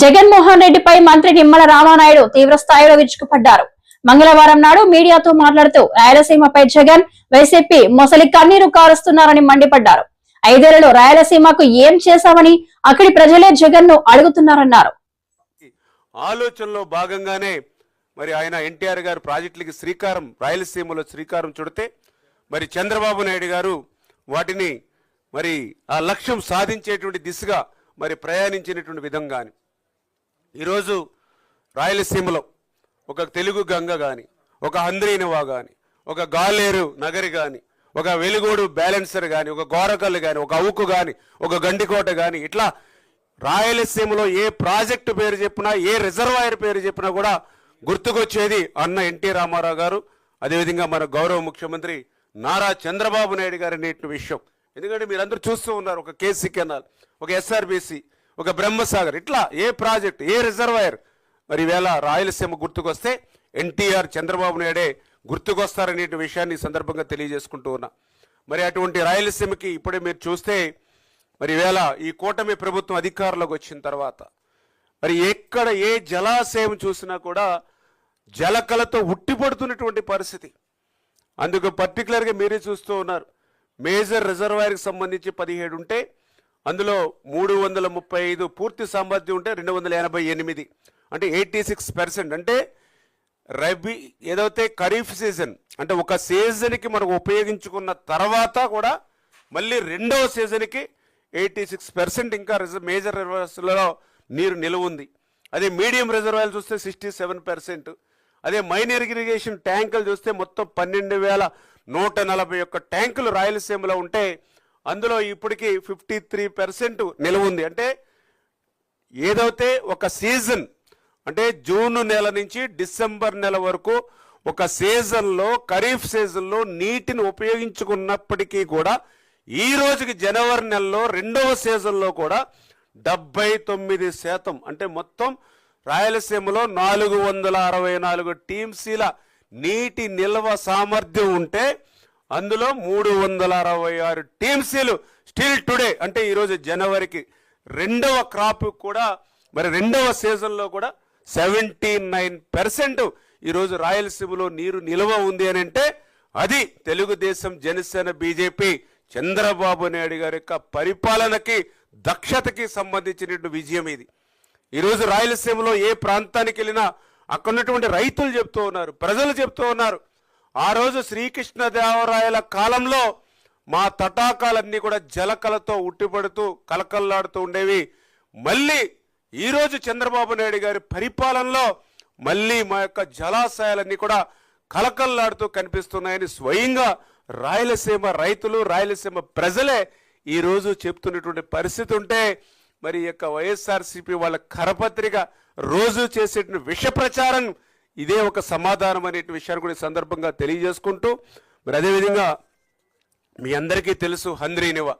జగన్మోహన్ రెడ్డిపై మంత్రి నిమ్మల రామానాయుడు తీవ్ర స్థాయిలో విరుచుకుపడ్డారు. మంగళవారం నాడు మీడియాతో మాట్లాడుతూ రాయలసీమపై జగన్ వైసీపీ మొసలి కన్నీరు కారుస్తున్నారని మండిపడ్డారు. 5 ఏళ్లలో రాయలసీమకు ఏం చేశామని అక్కడి ప్రజలే జగన్ ను అడుగుతున్నారన్నారు. ఆలోచనలో భాగంగానే మరి ఆయన ఎన్టీఆర్ గారు ప్రాజెక్టులకి శ్రీకారం రాయలసీమలో శ్రీకారం చుడితే మరి చంద్రబాబు నాయుడు గారు వాటిని మరి ఆ లక్ష్యం సాధించేటువంటి దిశగా మరి ప్రయాణించినటువంటి విధంగాని ఈరోజు రాయలసీమలో ఒక తెలుగు గంగ కానీ, ఒక హంద్రీనివా కానీ, ఒక గాలేరు నగరి కానీ, ఒక వెలుగోడు బ్యాలెన్సర్ కానీ, ఒక గోరకల్లు కానీ, ఒక అవుకు కానీ, ఒక గండికోట కానీ, ఇట్లా రాయలసీమలో ఏ ప్రాజెక్టు పేరు చెప్పినా, ఏ రిజర్వాయర్ పేరు చెప్పినా కూడా గుర్తుకొచ్చేది అన్న ఎన్టీ రామారావు గారు, అదేవిధంగా మన గౌరవ ముఖ్యమంత్రి నారా చంద్రబాబు నాయుడు గారు అనేటి విషయం. ఎందుకంటే మీరందరూ చూస్తూ ఉన్నారు, ఒక కేసీ కెనాల్, ఒక ఎస్ఆర్బీసీ, ఒక బ్రహ్మసాగర్, ఇట్లా ఏ ప్రాజెక్ట్, ఏ రిజర్వాయర్ మరి ఈవేళ రాయలసీమ గుర్తుకొస్తే ఎన్టీఆర్ చంద్రబాబు నాయుడే గుర్తుకొస్తారనే విషయాన్ని సందర్భంగా తెలియజేసుకుంటూ ఉన్నా. మరి అటువంటి రాయలసీమకి ఇప్పుడే మీరు చూస్తే మరి ఈవేళ ఈ కూటమి ప్రభుత్వం అధికారంలోకి వచ్చిన తర్వాత మరి ఎక్కడ ఏ జలాశయం చూసినా కూడా జలకలతో ఉట్టిపడుతున్నటువంటి పరిస్థితి. అందుకు పర్టికులర్గా మీరే చూస్తూ ఉన్నారు, మేజర్ రిజర్వాయర్కి సంబంధించి 17 ఉంటే అందులో 335 పూర్తి సామర్థ్యం ఉంటే 288, అంటే 86%. అంటే రబీ ఏదైతే ఖరీఫ్ సీజన్ అంటే ఒక సీజన్కి మనం ఉపయోగించుకున్న తర్వాత కూడా మళ్ళీ రెండవ సీజన్కి 86% ఇంకా మేజర్ రిజర్వాయర్స్లో నీరు నిలువ ఉంది. అదే మీడియం రిజర్వాయర్లు చూస్తే 67%. అదే మైనర్ ఇరిగేషన్ ట్యాంకులు చూస్తే మొత్తం 12,141 ట్యాంకులు రాయలసీమలో ఉంటే అందులో ఇప్పటికి 53% నిలువ ఉంది. అంటే ఏదైతే ఒక సీజన్ అంటే జూన్ నెల నుంచి డిసెంబర్ నెల వరకు ఒక సీజన్లో ఖరీఫ్ సీజన్లో నీటిని ఉపయోగించుకున్నప్పటికీ కూడా ఈ రోజుకి జనవరి నెలలో రెండవ సీజన్లో కూడా 79% అంటే మొత్తం రాయలసీమలో 464 టీఎంసీల నీటి నిల్వ సామర్థ్యం ఉంటే అందులో 366 టీఎంసీలు స్టిల్ టుడే అంటే ఈరోజు జనవరికి రెండవ క్రాప్ కూడా మరి రెండవ సీజన్లో కూడా 79% ఈరోజు రాయలసీమలో నీరు నిల్వ ఉంది అని అంటే అది తెలుగుదేశం, జనసేన, బీజేపీ, చంద్రబాబు నాయుడు గారి యొక్క పరిపాలనకి దక్షతకి సంబంధించినటువంటి విజయం ఇది. ఈరోజు రాయలసీమలో ఏ ప్రాంతానికి వెళ్ళినా అక్కడ ఉన్నటువంటి రైతులు చెప్తూ ఉన్నారు, ప్రజలు చెప్తూ ఉన్నారు, ఆ రోజు శ్రీకృష్ణదేవరాయల కాలంలో మా తటాకాలన్నీ కూడా జలకలతో ఉట్టిపడుతూ కలకల్లాడుతూ ఉండేవి. మళ్ళీ ఈరోజు చంద్రబాబు నాయుడు గారి పరిపాలనలో మళ్ళీ మా యొక్క జలాశయాలన్నీ కూడా కలకల్లాడుతూ కనిపిస్తున్నాయని స్వయంగా రాయలసీమ రైతులు, రాయలసీమ ప్రజలే ఈరోజు చెప్తున్నటువంటి పరిస్థితి ఉంటే మరి యొక్క వైఎస్ఆర్సీపీ వాళ్ళ కరపత్రిక రోజు చేసేటువంటి విష ప్రచారం ఇదే ఒక సమాధానం అనే విషయాన్ని కూడా సందర్భంగా తెలియజేసుకుంటూ మరి అదేవిధంగా మీ అందరికీ తెలుసు హంద్రీనివా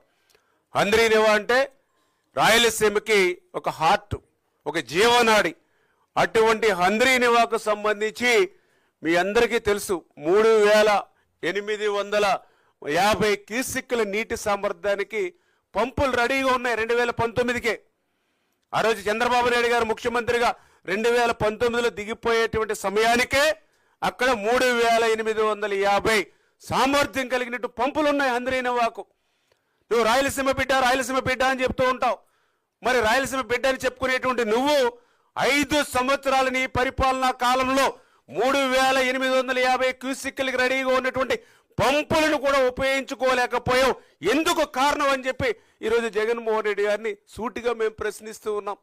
అంటే రాయలసీమకి ఒక హార్ట్, ఒక జీవనాడి. అటువంటి హంద్రీనివాకు సంబంధించి మీ అందరికీ తెలుసు 3,850 క్యూసెక్కుల నీటి సామర్థ్యానికి పంపులు రెడీగా ఉన్నాయి 2019కే. ఆ రోజు చంద్రబాబు నాయుడు గారు ముఖ్యమంత్రిగా 2019లో దిగిపోయేటువంటి సమయానికే అక్కడ 3,850 సామర్థ్యం కలిగినట్టు పంపులు ఉన్నాయి హంద్రీనివాకు. నువ్వు రాయలసీమ బిడ్డ అని చెప్తూ ఉంటావు. మరి రాయలసీమ బిడ్డ అని చెప్పుకునేటువంటి నువ్వు 5 సంవత్సరాల నీ పరిపాలనా కాలంలో 3,850 క్యూసెక్కులకి రెడీగా ఉన్నటువంటి పంపులను కూడా ఉపయోగించుకోలేకపోయావు. ఎందుకు కారణం అని చెప్పి ఈరోజు జగన్మోహన్ రెడ్డి గారిని సూటిగా మేము ప్రశ్నిస్తూ ఉన్నాం.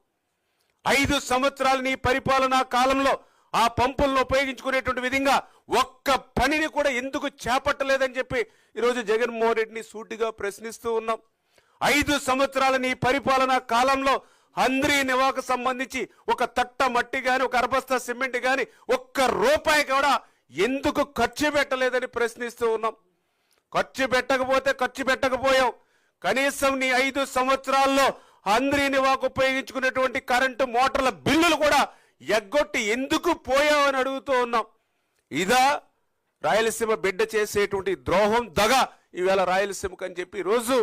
5 సంవత్సరాలు నీ పరిపాలనా కాలంలో ఆ పంపులను ఉపయోగించుకునేటువంటి విధంగా ఒక్క పనిని కూడా ఎందుకు చేపట్టలేదని చెప్పి ఈరోజు జగన్మోహన్ రెడ్డిని సూటిగా ప్రశ్నిస్తూ ఉన్నాం. 5 సంవత్సరాల నీ పరిపాలనా కాలంలో హంద్రీనివాకు సంబంధించి ఒక తట్ట మట్టి కానీ, ఒక అరబస్తా సిమెంట్ కానీ, ఒక్క రూపాయి కూడా ఎందుకు ఖర్చు పెట్టలేదని ప్రశ్నిస్తూ ఉన్నాం. ఖర్చు పెట్టకపోయావు. కనీసం నీ 5 సంవత్సరాల్లో హంద్రీనివాకు ఉపయోగించుకునేటువంటి కరెంటు మోటార్ల బిల్లులు కూడా ఎగ్గొట్టి ఎందుకు పోయావని అడుగుతూ ఉన్నాం. ఇదా రాయలసీమ బిడ్డ చేసేటువంటి ద్రోహం, దగ ఈవేళ రాయలసీమకు అని చెప్పి రోజు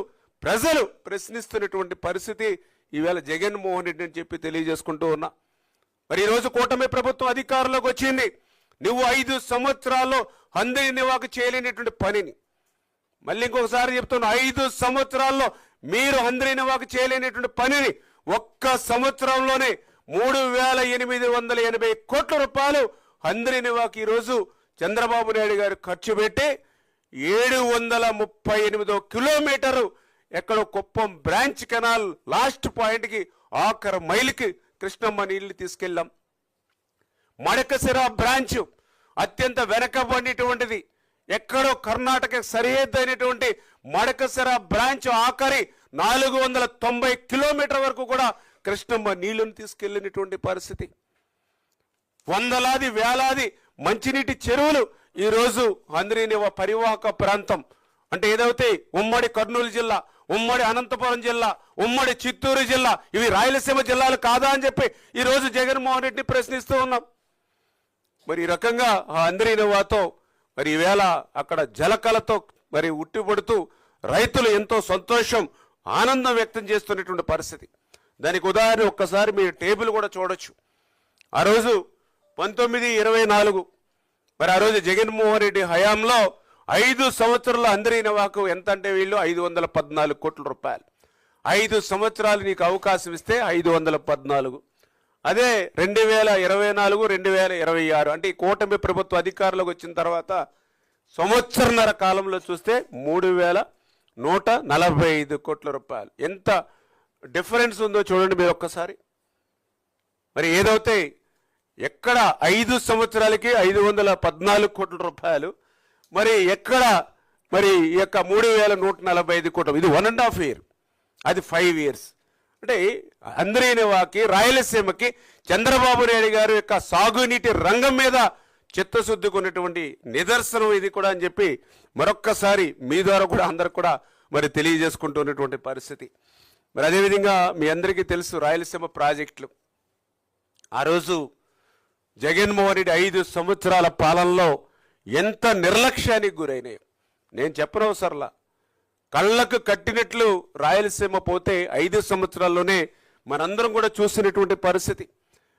ప్రజలు ప్రశ్నిస్తున్నటువంటి పరిస్థితి ఈవేళ జగన్మోహన్ రెడ్డి అని చెప్పి తెలియజేసుకుంటూ ఉన్నా. మరి ఈరోజు కూటమి ప్రభుత్వం అధికారంలోకి వచ్చింది. నువ్వు 5 సంవత్సరాల్లో అందరి నివాకు చేయలేనటువంటి పనిని, మళ్ళీ ఇంకొకసారి చెప్తున్నా, 5 సంవత్సరాల్లో మీరు అందరి నివాకు చేయలేనటువంటి పనిని ఒక్క సంవత్సరంలోనే 3,880 కోట్ల రూపాయలు అందరి నివాకు ఈరోజు చంద్రబాబు నాయుడు గారు ఖర్చు పెట్టి 738 కిలోమీటరు ఎక్కడో కుప్పం బ్రాంచ్ కెనాల్ లాస్ట్ పాయింట్కి ఆఖరి మైలుకి కృష్ణమ్మ నీళ్లు తీసుకెళ్ళాం. మడకసిర బ్రాంచ్ అత్యంత వెనకబడినటువంటిది, ఎక్కడో కర్ణాటక సరిహద్దు అయినటువంటి మడకసిర బ్రాంచ్ ఆఖరి 490 కిలోమీటర్ వరకు కూడా కృష్ణమ్మ నీళ్లను తీసుకెళ్లినటువంటి పరిస్థితి. వందలాది వేలాది మంచినీటి చెరువులు ఈరోజు అందరినీ పరివాహక ప్రాంతం అంటే ఏదైతే ఉమ్మడి కర్నూలు జిల్లా, ఉమ్మడి అనంతపురం జిల్లా, ఉమ్మడి చిత్తూరు జిల్లా, ఇవి రాయలసీమ జిల్లాలు కాదా అని చెప్పి ఈరోజు జగన్మోహన్ రెడ్డిని ప్రశ్నిస్తూ ఉన్నాం. మరి ఈ రకంగా ఆ అందరినవాతో మరి ఈవేళ అక్కడ జలకలతో మరి ఉట్టిపడుతూ రైతులు ఎంతో సంతోషం ఆనందం వ్యక్తం చేస్తున్నటువంటి పరిస్థితి. దానికి ఉదాహరణ ఒక్కసారి మీరు టేబుల్ కూడా చూడొచ్చు. ఆ రోజు 1924 మరి ఆ రోజు జగన్మోహన్ రెడ్డి హయాంలో 5 సంవత్సరాల అందరినవాకు ఎంత అంటే వీళ్ళు 514 కోట్ల రూపాయలు. 5 సంవత్సరాలు నీకు అవకాశం ఇస్తే 514. అదే 2024, 2026 అంటే ఈ కూటమి ప్రభుత్వ అధికారంలోకి వచ్చిన తర్వాత సంవత్సరన్నర కాలంలో చూస్తే 3,145 కోట్ల రూపాయలు. ఎంత డిఫరెన్స్ ఉందో చూడండి మీరు ఒక్కసారి. మరి ఏదైతే ఎక్కడ 5 సంవత్సరాలకి 514 కోట్ల రూపాయలు, మరి ఎక్కడ మరి ఈ యొక్క 3,145 కోట్లు, ఇది 1.5 year, అది 5 years. అంటే అందరినవాకి రాయలసీమకి చంద్రబాబు నాయుడు గారు యొక్క సాగునీటి రంగం మీద చిత్తశుద్ధికి ఉన్నటువంటి నిదర్శనం ఇది కూడా అని చెప్పి మరొక్కసారి మీ ద్వారా కూడా అందరికి కూడా మరి తెలియజేసుకుంటున్నటువంటి పరిస్థితి. మరి అదేవిధంగా మీ అందరికీ తెలుసు రాయలసీమ ప్రాజెక్టులు. ఆ రోజు జగన్మోహన్ రెడ్డి 5 సంవత్సరాల పాలనలో ఎంత నిర్లక్ష్యానికి గురైనాయి నేను చెప్పనవసరంలా. కళ్ళకు కట్టినట్లు రాయలసీమ పోతే 5 సంవత్సరాల్లోనే మనందరం కూడా చూసినటువంటి పరిస్థితి.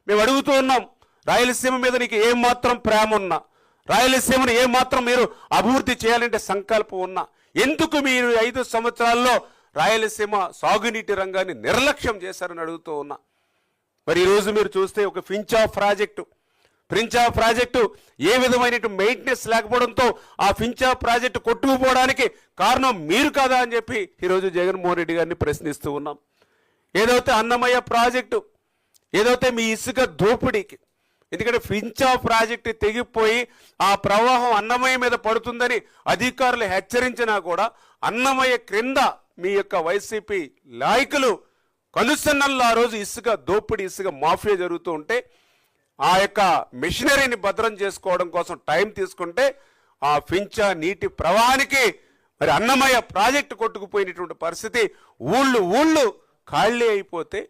మేము అడుగుతూ ఉన్నాం, రాయలసీమ మీద నీకు ఏమాత్రం ప్రేమ ఉన్నా, రాయలసీమను ఏమాత్రం మీరు అభివృద్ధి చేయాలంటే సంకల్పం ఉన్నా, ఎందుకు మీరు 5 సంవత్సరాల్లో రాయలసీమ సాగునీటి రంగాన్ని నిర్లక్ష్యం చేశారని అడుగుతూ ఉన్నా. మరి ఈరోజు మీరు చూస్తే ఒక ప్రించా ప్రాజెక్టు ఏ విధమైన మెయింటెనెన్స్ లేకపోవడంతో ఆ ఫించా ప్రాజెక్టు కొట్టుకుపోవడానికి కారణం మీరు కాదా అని చెప్పి ఈరోజు జగన్మోహన్ రెడ్డి గారిని ప్రశ్నిస్తూ ఉన్నాం. ఏదైతే అన్నమయ్య ప్రాజెక్టు, ఏదైతే మీ ఇసుక దోపిడీకి, ఎందుకంటే ఫించా ప్రాజెక్టు తెగిపోయి ఆ ప్రవాహం అన్నమయ్య మీద పడుతుందని అధికారులు హెచ్చరించినా కూడా అన్నమయ్య క్రింద మీ యొక్క వైసీపీ నాయకులు కనుసన్నల్లో ఆ రోజు ఇసుక దోపిడీ, ఇసుక మాఫియా జరుగుతూ ఉంటే ఆ యొక్క మిషనరీని భద్రం చేసుకోవడం కోసం టైం తీసుకుంటే ఆ ఫించా నీటి ప్రవాహానికి మరి అన్నమయ్య ప్రాజెక్టు కొట్టుకుపోయినటువంటి పరిస్థితి. ఊళ్ళు ఖాళీ అయిపోతే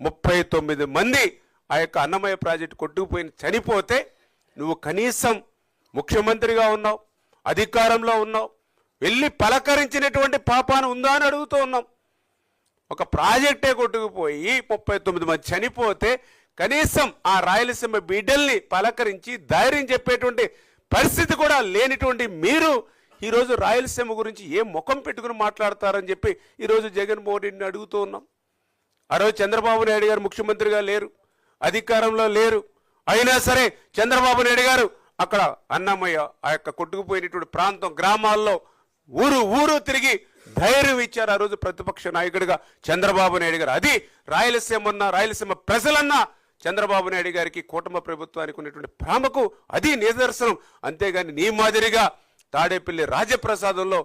39 మంది ఆ యొక్క అన్నమయ్య ప్రాజెక్టు కొట్టుకుపోయి చనిపోతే నువ్వు కనీసం ముఖ్యమంత్రిగా ఉన్నావు, అధికారంలో ఉన్నావు, వెళ్ళి పలకరించినటువంటి పాపాన ఉందా అని అడుగుతూ ఉన్నాం. ఒక ప్రాజెక్టే కొట్టుకుపోయి 39 మంది చనిపోతే కనీసం ఆ రాయలసీమ బిడ్డల్ని పలకరించి ధైర్యం చెప్పేటువంటి పరిస్థితి కూడా లేనిటువంటి మీరు ఈరోజు రాయలసీమ గురించి ఏ ముఖం పెట్టుకుని మాట్లాడతారని చెప్పి ఈరోజు జగన్మోహన్ రెడ్డిని అడుగుతూ ఉన్నాం. ఆ రోజు చంద్రబాబు నాయుడు గారు ముఖ్యమంత్రిగా లేరు, అధికారంలో లేరు, అయినా సరే చంద్రబాబు నాయుడు గారు అక్కడ అన్నమయ్య ఆ యొక్క కొట్టుకుపోయినటువంటి ప్రాంతం గ్రామాల్లో ఊరు తిరిగి ధైర్యం ఇచ్చారు ఆ రోజు ప్రతిపక్ష నాయకుడిగా చంద్రబాబు నాయుడు గారు. అది రాయలసీమ ప్రజలన్నా చంద్రబాబు నాయుడు గారికి, కూటమి ప్రభుత్వానికి ఉన్నటువంటి ప్రేమకు అది నిదర్శనం. అంతేగాని నీ మాదిరిగా తాడేపల్లి రాజప్రసాదంలో